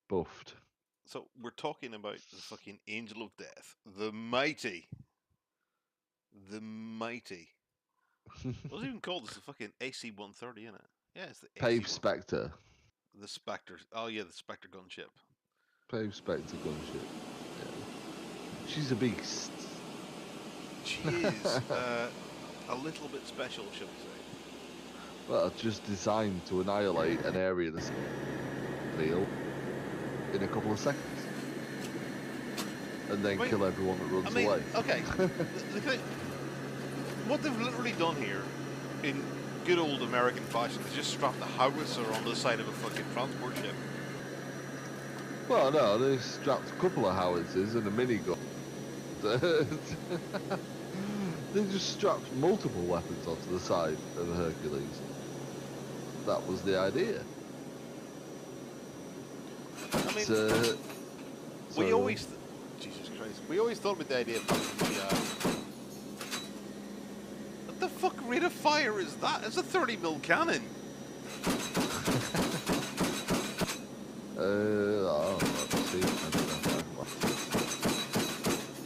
Buffed. So we're talking about the fucking Angel of Death, the mighty. What's it even called? It's the fucking AC-130, isn't it? Yeah, it's the Pave AC-1. Spectre. The Spectre. Oh yeah, the Spectre gunship. Pave Spectre gunship. Yeah. She's a beast. She is a little bit special, shall we say? Well, just designed to annihilate an area of the field in a couple of seconds, and then kill everyone that runs away. Okay. What they've literally done here, in good old American fashion, is just strap the howitzer on the side of a fucking transport ship. Well, no, they strapped a couple of howitzers and a minigun. They just strapped multiple weapons onto the side of the Hercules. That was the idea. I mean, we always, Jesus Christ, we always thought about the idea of what the fuck rate of fire is that? It's a 30mm cannon.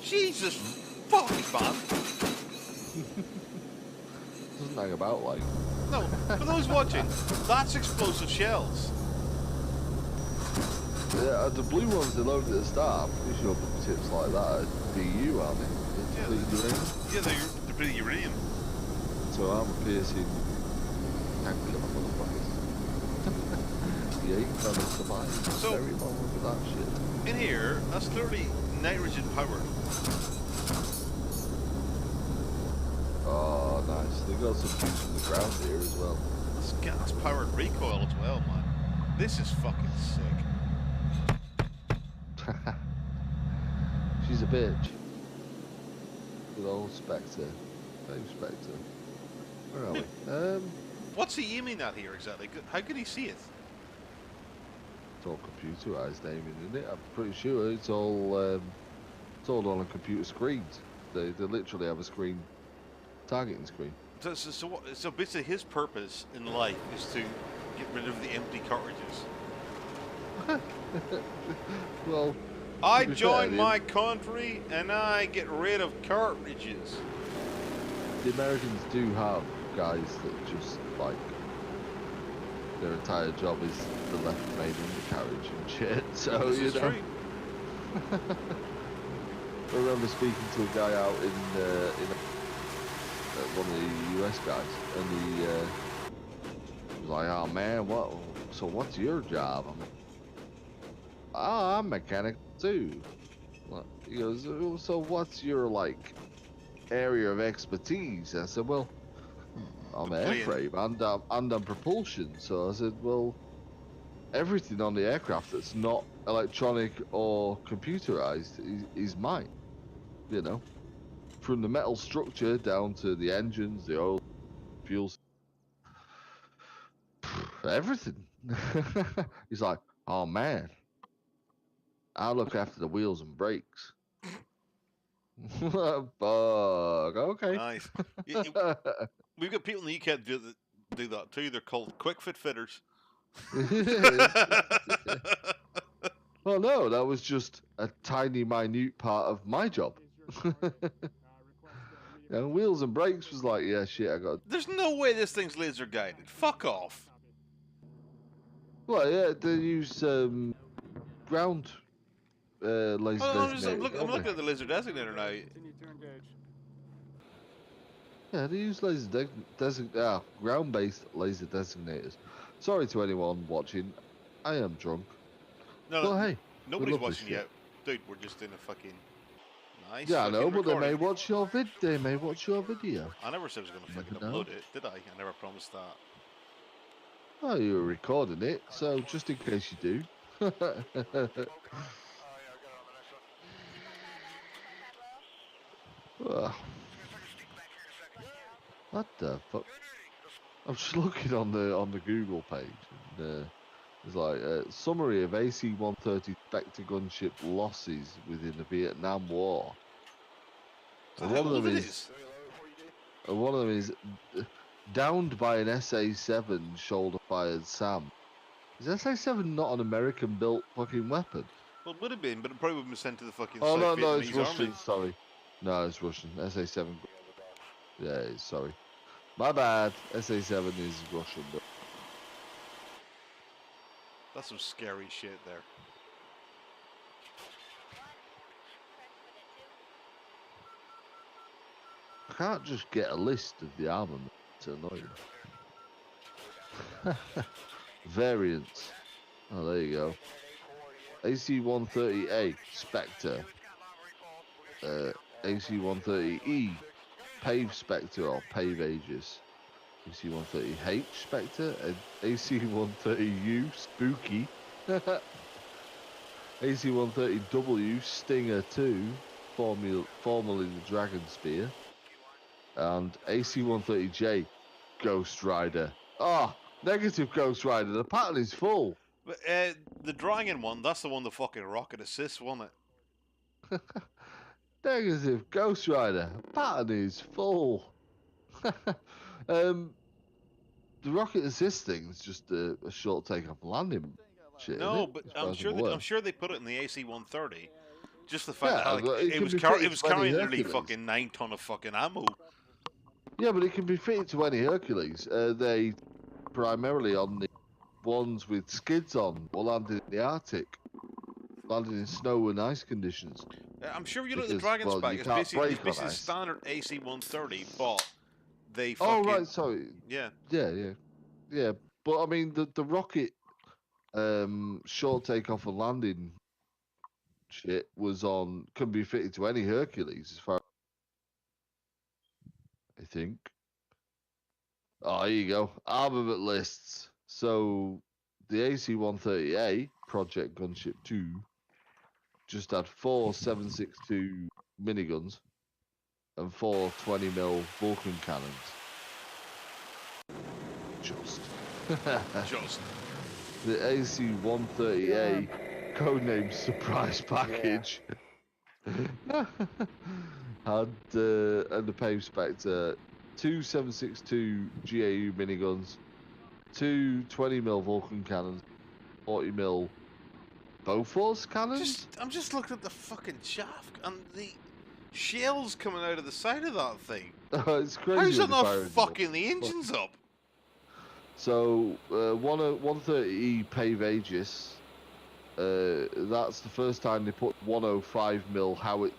Jesus fuck, man. Doesn't hang about like. No, for those watching, that's explosive shells. Yeah, the blue ones are loaded at the start. I'm pretty sure tips like that are DU, aren't they? Yeah, they're pretty uranium. So armor piercing tank killer motherfuckers. The ain't gonna survive very long with that shit. In here, that's clearly nitrogen powered. Oh, nice. They got some juice from the ground here as well. That's gas powered recoil as well, man. This is fucking sick. She's a bitch. Good old Spectre. Dave Spectre. Where are we? What's he aiming at here exactly? How could he see it? It's all computerized aiming, isn't it? I'm pretty sure it's all on a computer screens. They literally have a screen, targeting screen. So basically his purpose in life is to get rid of the empty cartridges. Well, I join my country and I get rid of cartridges. The Americans do have guys that just like their entire job is the left main undercarriage and shit. So this you is know. true. I remember speaking to a guy out in one of the US guys, and he was like, "Oh man, what's your job?" I'm like, "Oh, I'm mechanic too." Well, he goes, "So what's your like area of expertise?" I said, "Well, I'm airframe and I'm propulsion." So I said, "Well, everything on the aircraft that's not electronic or computerized is mine. You know, from the metal structure down to the engines, the oil, fuels, everything." He's like, "Oh man, I look after the wheels and brakes." Fuck. Okay. Nice. We've got people in the UK that do that too. They're called quick fit fitters. Well, no, that was just a tiny, minute part of my job. And wheels and brakes was like, yeah, shit, I got. There's no way this thing's laser guided. Fuck off. Well, yeah, they use ground laser designator. I'm looking at the laser designator now. Yeah, they use ground-based laser designators. Sorry to anyone watching, I am drunk. No, but hey, nobody's watching yet, dude. We're just in a fucking nice. Yeah, I know, but recording. they may watch your video. I never said I was going to fucking upload it, did I? I never promised that. Oh, you were recording it, so just in case you do. What the fuck? I'm just looking on the Google page. And, it's like summary of AC-130 Spectre gunship losses within the Vietnam War. And one of them is downed by an SA-7 shoulder-fired SAM. Is SA-7 not an American-built fucking weapon? Well, it would have been, but it probably would have been sent to the fucking Oh, South no, it's Vietnamese Russian, army. sorry. No, it's Russian. SA-7. Yeah, sorry. My bad. SA-7 is Russian. But That's some scary shit there. I can't just get a list of the armament to annoy you. Variants. Oh, there you go. AC-130A, Spectre. AC-130E, Pave Spectre or Pave Aegis. AC-130H, Spectre. And AC-130U, Spooky. AC-130W, Stinger 2, formerly the Dragon Spear. And AC-130J, Ghost Rider. Ah, negative Ghost Rider. The pattern is full. But the Dragon one, that's the one the fucking rocket assists, wasn't it? Negative Ghost Rider. Pattern is full. The rocket assist thing is just a short takeoff landing shit. No, isn't it? but As far as I'm aware. I'm sure they put it in the AC-130. Just the fact Yeah, that like, but it it can was be fitted it was to any carrying nearly Hercules. fucking 9 ton of fucking ammo. Yeah, but it can be fitted to any Hercules. They primarily on the ones with skids on or landing in the Arctic, landing in snow and ice conditions. I'm sure if you look at the Because, Dragon well, spec, you it's can't basically, brake on ice. standard AC-130, but they Oh fucking... right, sorry. Yeah. Yeah. But I mean, the rocket short takeoff and landing shit can be fitted to any Hercules as far I think. Oh, here you go. Armament lists. So the AC-130A Project Gunship 2 just had 4 7.62 miniguns and 4 20mm Vulcan cannons. Just. Just. The AC-130A codename Surprise Package had and the Pave Spectre 2 7.62 GAU miniguns, 2 20mm Vulcan cannons, 40mm Bofors cannons. I'm just looking at the fucking shaft and the shells coming out of the side of that thing. It's crazy. How's that when you not fire it up. fucking the engines up? So 130E Pave Aegis. That's the first time they put 105mm howitzer.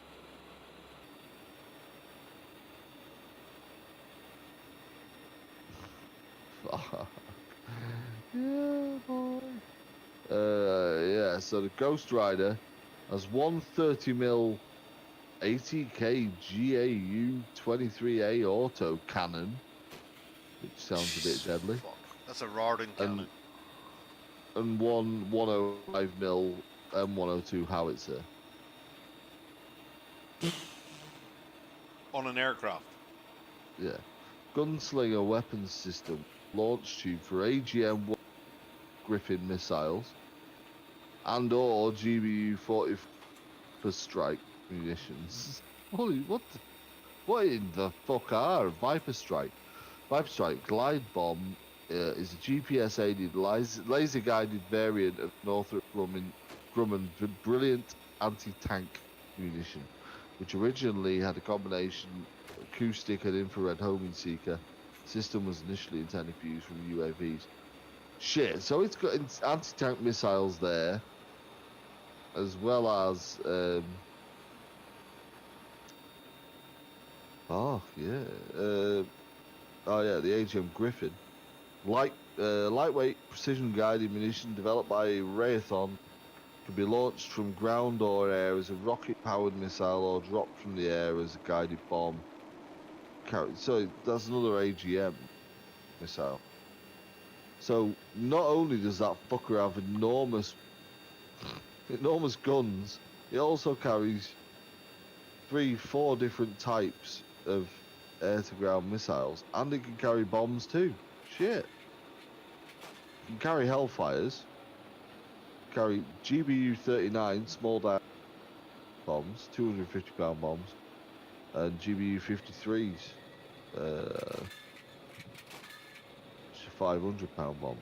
Yeah, boy. Yeah, so the Ghost Rider has 130mm 80K GAU 23A auto cannon, which sounds a bit deadly. Fuck. That's a Rardin cannon. And one 105mm M102 howitzer. On an aircraft. Yeah. Gunslinger weapons system. Launch tube for AGM-1 Griffin missiles. And or GBU-40 for strike munitions. Holy, what in the fuck are Viper Strike? Viper Strike glide bomb is a GPS-aided laser-guided variant of Northrop Grumman brilliant anti-tank munition, which originally had a combination acoustic and infrared homing seeker. System was initially intended for use from UAVs. Shit, so it's got anti-tank missiles there, as well as the AGM Griffin, lightweight precision guided munition developed by Raytheon, can be launched from ground or air as a rocket powered missile or dropped from the air as a guided bomb. So that's another AGM missile. So not only does that fucker have enormous guns, it also carries 3-4 different types of air-to-ground missiles, and it can carry bombs too. Shit. It can carry Hellfires, carry GBU-39 small diameter bombs, 250-pound bombs, and GBU-53s, 500-pound bombs.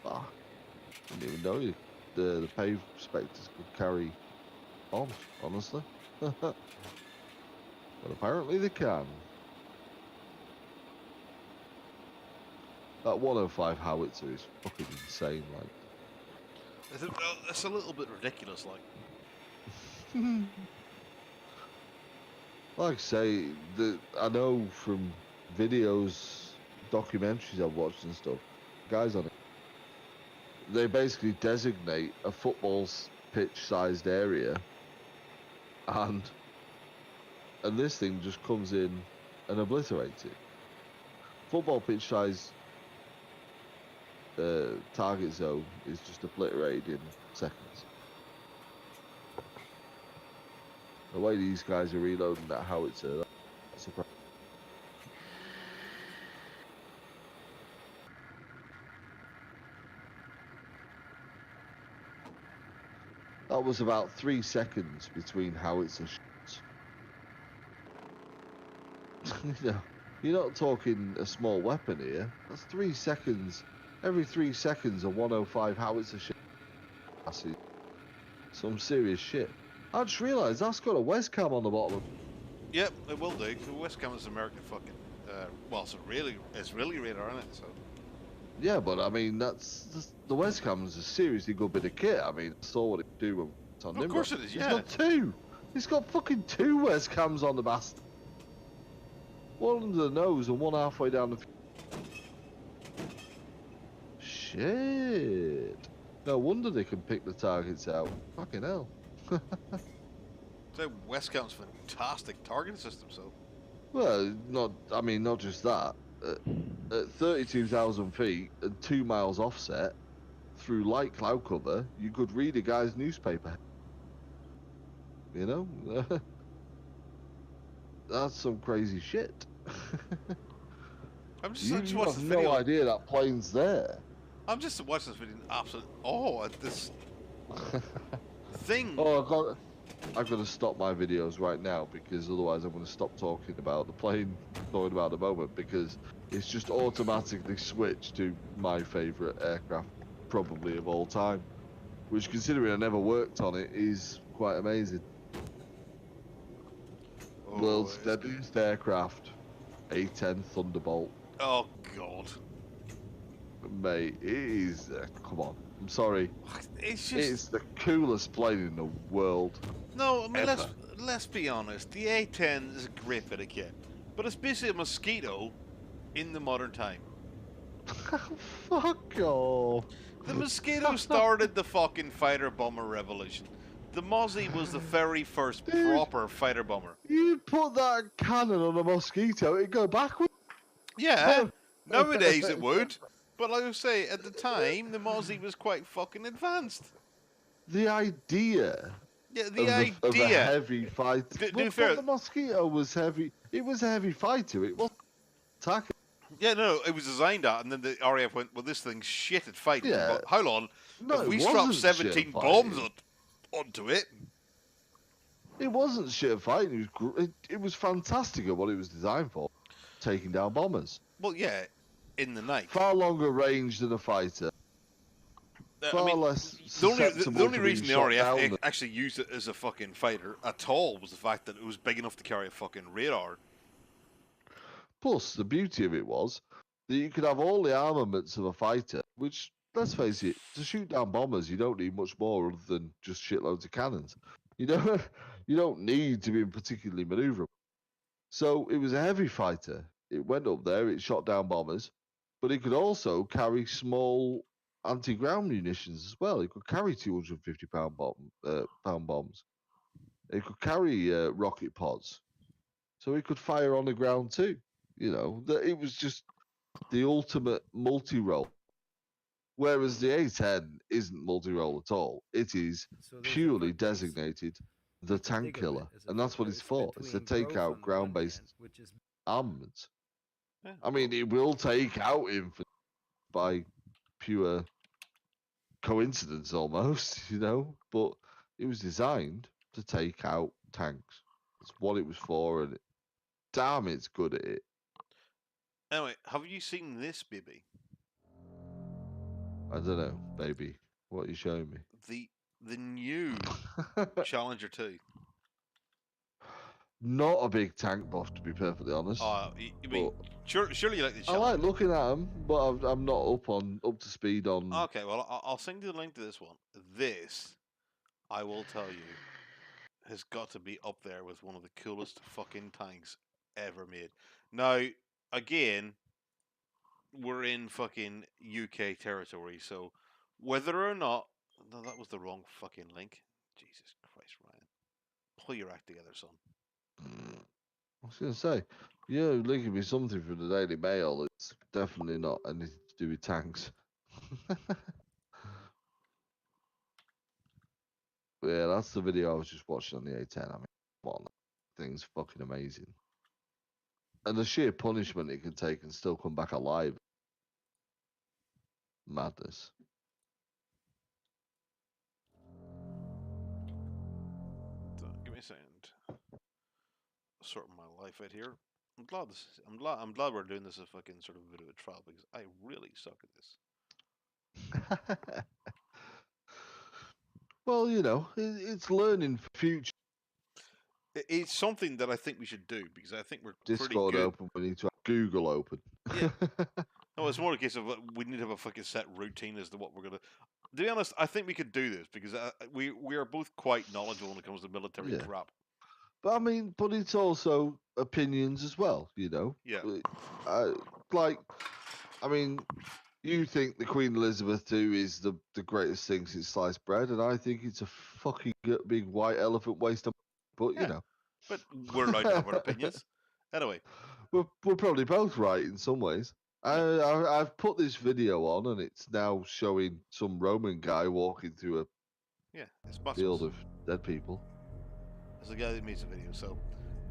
Fuck. Didn't even know the pave specters could carry bombs, honestly. But apparently they can. That 105 howitzer is fucking insane, like. It's a little bit ridiculous, like. Like I say, I know from videos, documentaries I've watched and stuff, guys on it, they basically designate a football pitch-sized area, and this thing just comes in and obliterates it. Football pitch-size target zone is just obliterated in seconds. The way these guys are reloading that howitzer, that's surprising. That was about 3 seconds between howitzer shots. You know, you're not talking a small weapon here. That's 3 seconds. Every 3 seconds, a 105 howitzer shot. That's some serious shit. I just realised that's got a Wescam on the bottom. Yep, it will do. The Wescam is American fucking. Well, it's really radar, isn't it? So. Yeah, but I mean, the Wescam is a seriously good bit of kit. I mean, I saw what it do when it's on Of course it is, yeah. It's got 2. It's got fucking 2 Wescams on the bastard. One under the nose and one halfway down the. Shit. No wonder they can pick the targets out. Fucking hell. So Wescam's fantastic targeting system. So. Well, not just that. At 32,000 feet and 2 miles offset, through light cloud cover, you could read a guy's newspaper. You know? That's some crazy shit. I just You watched have this video. no idea that plane's there. I'm just watching this video in absolute awe at this thing. Oh, I've got to stop my videos right now because otherwise I'm going to stop talking about the plane, talking about the moment, because it's just automatically switched to my favourite aircraft, probably of all time. Which, considering I never worked on it, is quite amazing. Oh, World's deadliest aircraft, A-10 Thunderbolt. Oh God. Mate, it is. Come on, I'm sorry. It's just. It's the coolest plane in the world. No, I mean Ever. let's be honest. The A-10 is a great bit of kit, but it's basically a Mosquito in the modern time. Fuck off. The Mosquito started the fucking fighter bomber revolution. The Mozzie was the very first proper fighter bomber. You put that cannon on a Mosquito, it'd go backwards. Yeah, nowadays it would. But like I say, at the time, the Mozzie was quite fucking advanced. The idea. Yeah, Of a heavy fighter. But the Mosquito was heavy. It was a heavy fighter. It wasn't attacking. Yeah, no, it was designed at, and then the RAF went, well, this thing's shit at fighting. Yeah. But hold on, No, if we it strap wasn't 17 shit bombs fighting. onto it. It wasn't shit at fighting. It was fantastic at what it was designed for. Taking down bombers. Well, yeah, in the night. Far longer range than a fighter. Far less the only reason the RAF down. actually used it as a fucking fighter at all was the fact that it was big enough to carry a fucking radar. Plus, the beauty of it was that you could have all the armaments of a fighter, which, let's face it, to shoot down bombers, you don't need much more other than just shitloads of cannons. You don't need to be particularly maneuverable. So it was a heavy fighter. It went up there, it shot down bombers, but it could also carry small anti-ground munitions as well. It could carry 250-pound bombs. It could carry rocket pods. So it could fire on the ground too. You know, it was just the ultimate multi-role. Whereas the A-10 isn't multi-role at all. It is purely designated the tank killer. And that's what it's for. It's to take out ground-based armaments. Yeah. I mean, it will take out infantry by pure coincidence almost, you know, but it was designed to take out tanks. That's what it was for, and damn, it's good at it. Anyway, have you seen this, baby? I don't know, baby. What are you showing me? The new Challenger 2. Not a big tank buff, to be perfectly honest. I mean, surely you like the I Challenger. like looking at them, but I'm not up to speed on. Okay, well, I'll send you the link to this one. This, I will tell you, has got to be up there with one of the coolest fucking tanks ever made. Now, again, we're in fucking UK territory, so whether or not... No, that was the wrong fucking link. Jesus Christ, Ryan. Pull your act together, son. I was going to say, you're linking me something from the Daily Mail. It's definitely not anything to do with tanks. Yeah, that's the video I was just watching on the A10. I mean, come on, that thing's fucking amazing. And the sheer punishment it can take and still come back alive. Madness. Give me a second. Sorting my life out here. I'm glad we're doing this as a fucking sort of a bit of a trial because I really suck at this. Well, you know, it's learning for future. It's something that I think we should do because I think we're Discord pretty good. open. We need to have Google open. Yeah. No, it's more a case of we need to have a fucking set routine as to what we're gonna. To be honest, I think we could do this because we are both quite knowledgeable when it comes to military crap. But I mean, but it's also opinions as well, you know. Yeah. I mean, you think the Queen Elizabeth II is the greatest thing since sliced bread, and I think it's a fucking big white elephant waste of. But you know. But we're allowed to have our opinions. Anyway, we're probably both right in some ways. I've put this video on, and it's now showing some Roman guy walking through a field of dead people. There's a guy that makes a video. So,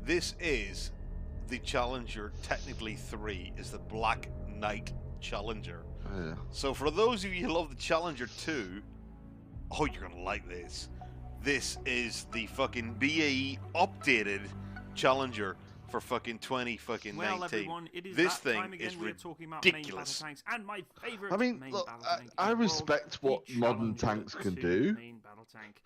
this is the Challenger. Technically, 3 is the Black Knight Challenger. Yeah. So, for those of you who love the Challenger 2, oh, you're gonna like this. This is the fucking BAE updated Challenger for fucking 2019. Well, everyone, it is this that thing time again. is We're talking about ridiculous. main battle tanks, and my favorite I mean, main look, battle tank I in the respect world, what the modern Challenger tanks can 2 do. Main battle tank.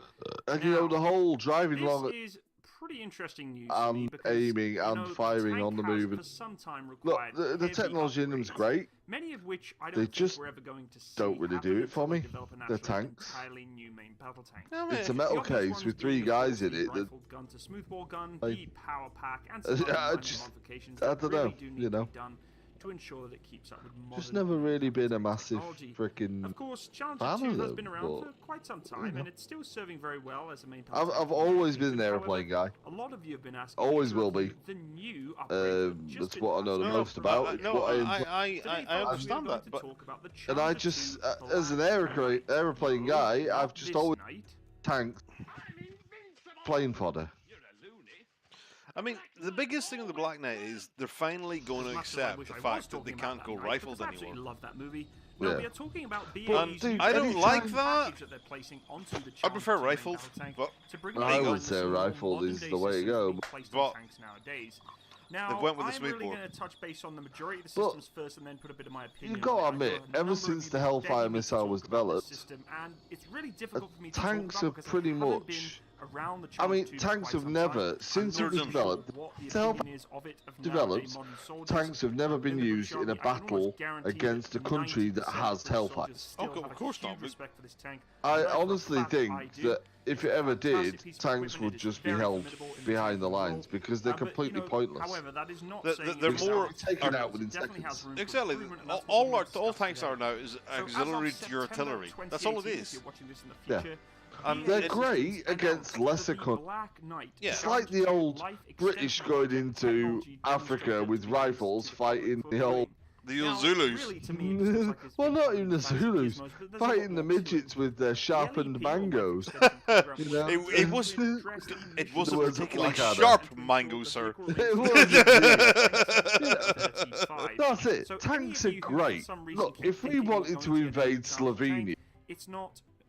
And you know, the whole driving This along is pretty interesting news to me and because, aiming you and know, firing the on the tank has move. for some time Look, required the heavy technology in them's upgrades, great. many of which I They don't think just we're ever going to see don't really do happen it for until they me. develop an They're actual tanks. entirely new main battle tank. It's a metal The obvious case ones with being, 3 of guys course, in the it. That, rifled gun to smoothbore gun, Like, the power pack, and some other minor modifications I that don't really know, do need you know. to be done to ensure that it keeps up with modern. just never really been a massive technology. freaking. Of course, Challenger fan 2 of has them, been around but, for quite some time, you know. and it's still serving very well as a main battle tank. I've always been an airplane guy. A lot of you have been asking. Always will be. The new upgrades That's what I know the most about. It's No, what I I understand that, but and I just, as an airplane guy, I've just always tanked plane fodder. I mean, the biggest thing with the Black Knight is they're finally going to accept the fact that they can't go rifled I anymore. love that movie. No, Yeah. we are talking about But, BAE's I don't like that. package that they're placing onto the I prefer Challenger rifled, battle tank but to bring I in would line say with some rifled modern is day the way to systems go. being placed But on tanks nowadays. Now, they went with the I'm really smoothbore. going to touch base on the majority of the But systems first and then put a bit of my opinion. You've got to on it. I know admit, a number ever of since you the begging Hellfire me to missile talk was about this developed, system, and it's really difficult for me to tanks talk are about because pretty I haven't much. been around the I mean, Challenger 2 for tanks quite have some never, time. since I'm it was not developed, sure what the to help opinion is of it of developed, nowadays modern soldiers. tanks have never been Within the used in a British Army, I can almost battle guarantee against a that country that 90% has of Hellfire. soldiers still Oh, have of course a huge not, but- respect for this tank. I know for a honestly fact think I do. that if it ever Fantastic did, piece of tanks equipment. would It is just be very held formidable in behind the terms of lines role. because they're But, completely pointless. However, that is not They're- saying they're it's more- not taken are- out within definitely has seconds. room for Exactly. improvement, and that's what All we're gonna all discuss tanks today. are now is So as of auxiliary to September artillery. That's all it 2018, if is. you're watching this in the Yeah. future, And They're it's- great announced against that lesser the countries. Black Knight Yeah. It's like the old Life British Extension going Project into technology Africa demonstrated with to be used rifles to fighting for the old. doing. The Now, Zulus. really, to me, it just looks like it's Well, been not put even in the fancy Zulus, gizmos, but there's a lot fighting the more to it. midgets with their sharpened The LEP, or mangoes. Life Extension Program, You know? It was. addressed the It mission wasn't words of particularly Blackadder. sharp mango, sir. It was. F-35. That's it. So any Tanks of are you who for great. some reason Look, keep if we thinking you're wanted going to get a invade Challenger tank, Slovenia, it's not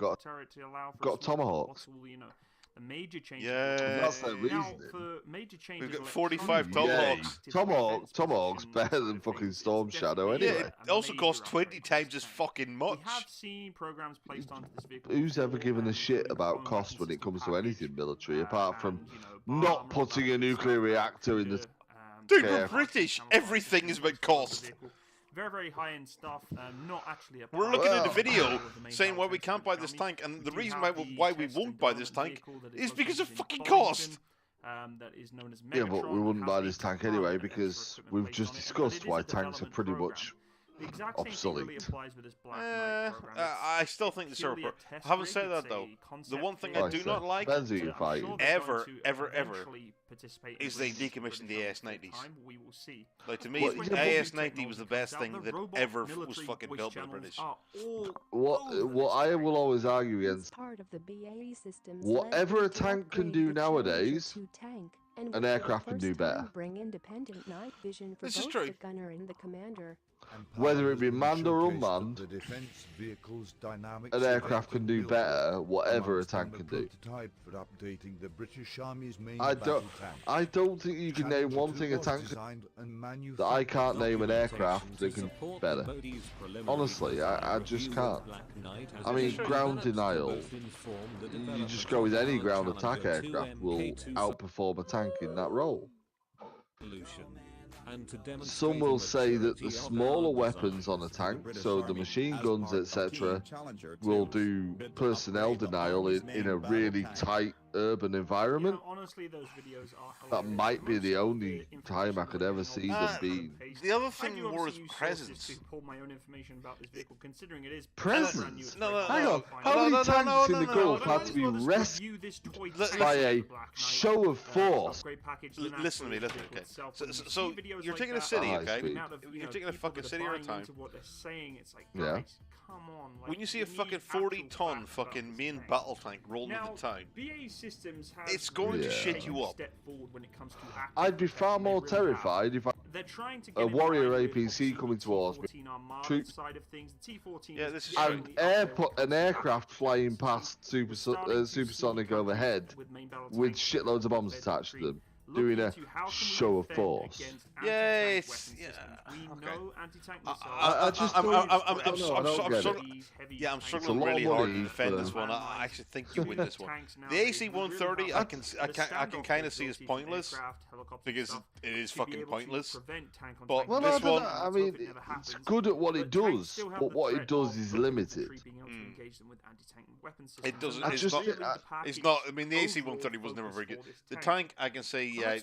got the turret to allow for got a smoke, tomahawk. possible, you know, The major changes. Yeah. That's their Now, reasoning. for major changes, got 45 electronic Yay. Tomahawks. Tomahawk's defense better than side of fucking things is Storm Shadow definitely Yeah, anyway. it a also major costs 20 upgrade on times this as tank. fucking much. We have seen programs placed onto this vehicle. Who's ever before, given a shit including the about following cost weapon when it system comes to package, anything military, apart from and, you know, not bar, putting a multi-battery nuclear cell, reactor in the... Cougar, Dude, we're Tomahawk, British. Tomahawk Everything systems is about placed onto the cost. vehicle. Very, very high-end stuff. Not actually a We're part looking at the Well- video of the main saying why we powertrain can't buy this Xiaomi. tank, and We the do reason have why the we test won't and buy this development tank vehicle that is because of located in fucking Bollington, cost. that is known as Yeah, but we Megatron, wouldn't has buy the this tank top anyway end because extra equipment we've placed just on it, but discussed it is why a tanks are development pretty program. much The exact same thing really obsolete. applies with this Black Knight program. I still think the purely a server. test Having rig, said it's that though, a the concept one thing for I Like do I not said, like depends who so you're I'm fighting. sure they're Ever, going to ever, eventually participate in is they bringing decommissioned British the arms full AS-90s. time. We will see. Like to me, Well, yeah, but- AS-90 was the best thing that ever was Military fucking voice built by the channels British. are all What over what this I tank. will always argue As against, part of the BAE Systems whatever led a to tank can upgrade do the Challenger nowadays, 2 tank, and an will for the aircraft can first do better. time bring independent night vision for This is both true. the gunner and the commander. Whether it be manned or unmanned, an aircraft can do better whatever a tank can do. I don't think you can name one thing a tank that I can't name an aircraft that can do better. Honestly, I just can't. I mean, ground denial, you just go with any ground attack aircraft will outperform a tank in that role. Some will say that the smaller weapons on a tank, so the machine guns, etc., will do personnel denial in a really tight urban environment. You know, honestly, those videos are That hilarious. might be Most the of only time I could ever see them Uh, being. The other I thing do more is obviously use presence. sources to pull my own information about this vehicle, considering it is Presence? brand new, it's No, very no, Hang hard on, to find how out. many no, tanks in the no, Gulf no, had to be rescued by a show of force? Listen to me, okay. So you're taking a city, High okay? speed. You're taking a fucking city at a time. What they're saying, it's like, Yeah. guys, come on. Like, When you see we a fucking need actual 40-ton facts about fucking this main tank. battle tank rolling Now, into town, BAE Systems has it's going to really shit taken you a up. step forward when it comes to active I'd be protection, far they more really have. terrified if They're trying to a get in Warrior line with, APC obviously, coming the towards me. T-14 Armada Troop- side of things. The T-14 Yeah, is this is definitely true. up there with an aircraft flying past We're starting to see supersonic countries overhead with main battle with tanks shitloads of bombs led attached to retreat, them, looking doing a into how can we show of defend force. against Yeah, anti-tank it's- weapon yeah, systems. We okay. know anti-tank missiles. I just don't- I don't get it. Yeah, I'm It's a struggling lot of really hard to money defend for- this one. I actually think you win this one. The AC-130, I can kind of see as pointless because it is fucking pointless. But Well, this I don't one, know. I mean, it's good at what it does, but what it does is limited. It doesn't. I It's just- not. It's not. I mean, the AC-130 was never very good. The tank, I can say, yeah,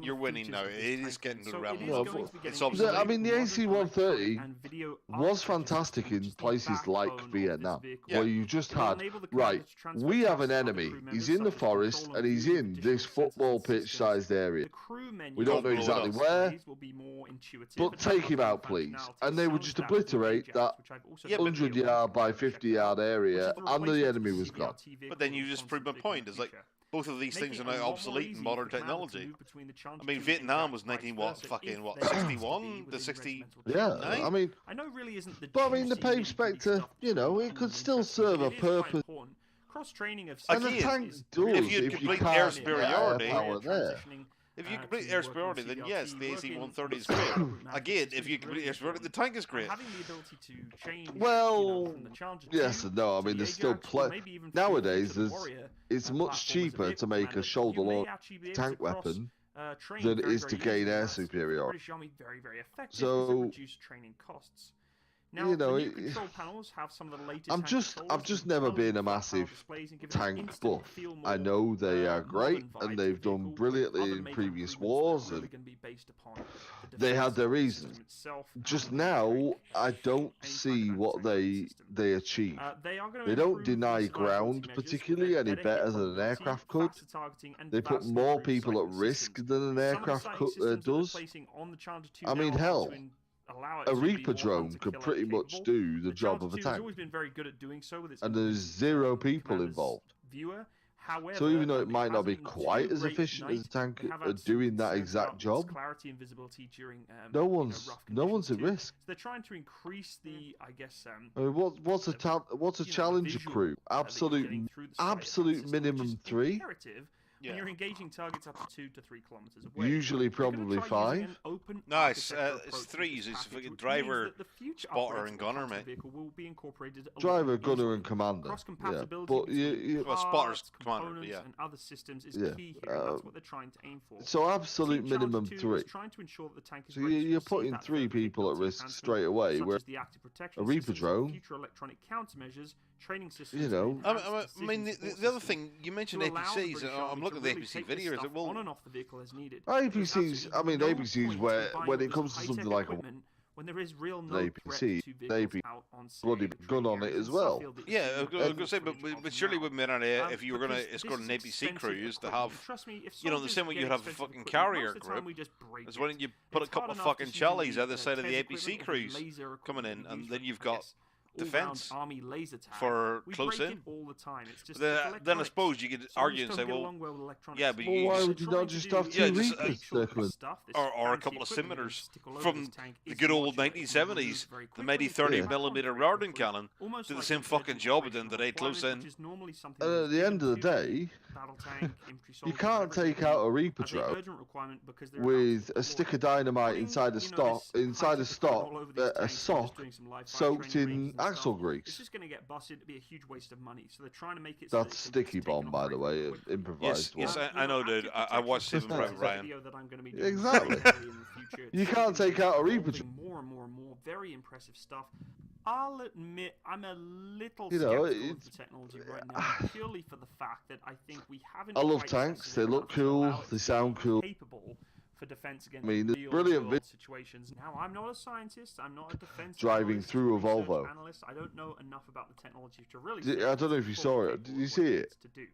you're winning now. It is getting to the realm. No, of- but- It's obsolete. I mean, the AC-130 was fantastic in places like Vietnam, where you just had, right, we have an enemy, he's in the forest, and he's in this football pitch-sized area. We don't know exactly where, but take him out, please. And they would just obliterate that Yeah, but- 100-yard by 50-yard area, and the enemy was gone. But then you just proved my point. It's like both of these things are now obsolete in modern technology. I mean, Vietnam was 61 to 60. Yeah, Nine? I mean, I know really isn't the but I mean, the juicy, Pave nitty-gritty Spectre, stuff you know, that it could we still discussed, serve but a it is quite purpose. important. Cross-training of And the systems tank is does, really If you if you complete can't air get superiority- power there. transitioning, If you to complete work air with superiority, then yes, the CBRT, AC-130 is working great. with Mavic Again, systems if you is complete really air superiority, the important. tank is great. And having the ability to change, Well, from the Challenger yes 2 and no. I to mean, the there's still Ajax, or maybe even nowadays, to the there's Warrior, it's much platform as a cheaper vehicle to make commander, a shoulder you may load actually be able tank to cross, weapon train than it very, is to very gain easily. air That's superiority. British Army very, very effective So, because it reduced training costs. Now, you know, the new it- control panels have some of the latest I've tank just controllers with never intelligent been a flat panel massive displays and give it an tank instant buff. feel I more, know they are modern great, vibe to and the they've done vehicle, with brilliantly other in major previous improvements that are wars, really and gonna be based upon the they had defense their of the reasons. system itself Just and the now, tank. I don't Any see type of what anti-tank system. they achieve. They are gonna They don't improve deny the survivability ground measures particularly with any better hit better than an probability, aircraft could. faster targeting, and They put vastly more improved people at sighting risk systems. than an Some of the aircraft sighting systems that they're does. placing on the Challenger 2 I mean, now are hell, to allow it A to be Reaper more drone hunter could killer pretty much capable. do the job Challenger of a 2 has tank, always been very good at doing so with its and there's improvements. 0 people Commander's involved. Viewer However, So even though it it might not be hasn't been quite too as great efficient as night. a tank They have at had doing that some exact outlets, job, clarity and visibility during no you know, one's rough no one's conditions at too. risk. So they're trying to increase the, I guess, I mean, what's a the- what's a you know, the Challenger visual, crew? that you're getting through the sight of that Absolute system, which minimum is 3. imperative when Yeah. you're engaging targets up to 2 to 3 kilometers away. Usually They're gonna probably try using 5. an open Nice, architecture it's approach with 3s, this it's package, fucking which driver, means that the future spotter, upgrades and that will come gunner, to the mate. vehicle will be incorporated a lot Driver, more gunner, easily. and commander. Yeah, Cross-compatibility but between Well, spotter's parts, commander, but components, yeah. and other systems is Yeah, key here, and that's what they're trying to aim for. so absolute Team Challenger minimum 2 3. is trying to ensure that the tank is So ready to you're receive putting that 3 further people at capability risk enhancement, straight away. such Where as the active protection a Reaper systems, drone, future electronic countermeasures, training systems, you know, and I enhanced mean, decision the support other systems thing you mentioned to allow the APCs. British I'm Army looking to at the really APC take this video. Is stuff it well? on and off the vehicle as needed. APCs. There's I absolutely mean, no APCs point where in buying when all it this comes to high-tech something like a equipment when there is real no APC, threat to vehicles they'd out on bloody say, gun training on it areas as in well. Suffield that you're Yeah, I seeing was going to real say, footage but of surely now. with Miran, if you were going to Because escort this an is APC expensive crews to equipment. have, Trust me, if you know, the soldiers same way get you have a expensive fucking equipment, carrier most of the time grip, we just break is when it. you put a It's hard couple of enough fucking just using Challies either side of the TES APC equipment or crews laser coming equipment in, we use and for, then you've I got guess, all-round defense army laser tag. for We close break in. it all the time. It's just Then I electronics. suppose you could Soldiers argue and don't say, get well, along well with electronics. yeah, but Well, you why just, would you not just have Yeah, 2 just, Reapers make sure that circling? this stuff, this or a fancy couple of equipment you're gonna scimitars stick all over from this tank the is good old modular. It can be 1970s, removed very the mighty quickly, 30 Yeah. back on millimeter very Rardin quickly, cannon, almost did the like same an fucking urgent job, but then operational did they close requirement, in? which is normally something And that at is the end of the given to day, battle tank, infantry you soldiers, can't whatever it may take out be, a Reaper as a drone urgent requirement because they're about to with a deploy. stick of dynamite Putting, inside a you know, stock, this inside a high-tech equipment stock, all over these a tanks and just sock doing some live fire soaked training in ranges and axle stuff, grease. it's just going to get busted. It'd be a huge waste of money. So they're trying to make it so that That's it can just sticky take bomb, off by very the way, quickly. improvised Yes, one. I know, dude. I watched Saving Private Ryan. Video that I'm going to be doing Exactly. regularly in the future. It's You can't something take out a that's Reaper evolving more and more and more. Very impressive stuff. I'll admit I'm a little You know, skeptical of it's- the technology right now, purely for the fact that I think we haven't. I love quite tanks. tested They it look enough to allow cool. it They to sound be cool. capable for defense against I mean, there's real brilliant world situations. Now, I'm not a scientist. I'm not a defense Driving analyst, through a research Volvo. analyst. I don't know enough about the technology to really. Did- say I don't know it's if you fully saw it. capable Did of you what see it it? needs to do.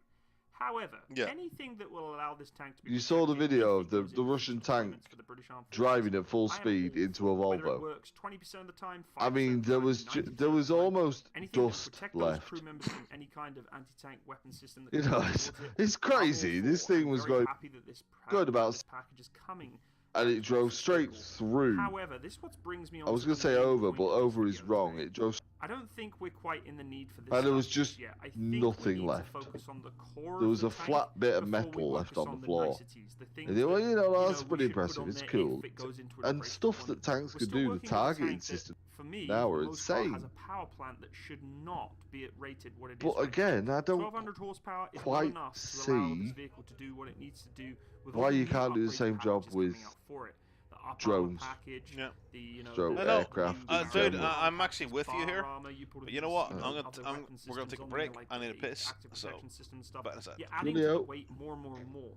However, Yeah. anything that will allow this tank to be You saw the protected, video anything of the goes into Russian future tank deployments for the British Armed Forces. driving at full I am speed all into a for it. Whether it Volvo. works 20% of the time, I 5% mean, of the there time, was 90% there of was the time, almost anything that will dust protect those left. crew members from any kind of anti-tank weapon system that You comes know, towards it's, it, it's I'm all crazy. for This it. thing I'm was very going happy that this good about this package is coming. and it drove this straight vehicle. through. However, this what brings me on I was to going the to say main over, point but of this over is video wrong. today. It drove. I don't think we're quite in the need for this. And there was stuff just yet. I think nothing we need left. To focus on the core There was of a the tank flat bit of before we metal left focus on the floor. niceties, the things And they were, that, you know, you that's know, pretty we should put impressive. on It's there cool. if it goes into an And operational stuff that deployment. tanks We're could still do, the working on a targeting tank that, system for me, now for are the most part, insane. has a power plant that should not be rated what it is. But right now. again, I don't 1200 horsepower is quite not enough to allow this see vehicle to do what it needs to do with why all the you new can't do the upgrade same job packages coming with out for it. The up armor drones. package, Yeah. the, you know, Stroke the I know. aircraft new and Dude, general. I'm actually with you here. armor, you put But a you know few what? systems, I'm other gonna, weapon we're gonna systems take a on break. there, like I need a the piss. active So, protection system stuff. back in a sec. You're adding to the Cheerio. weight more and more and more.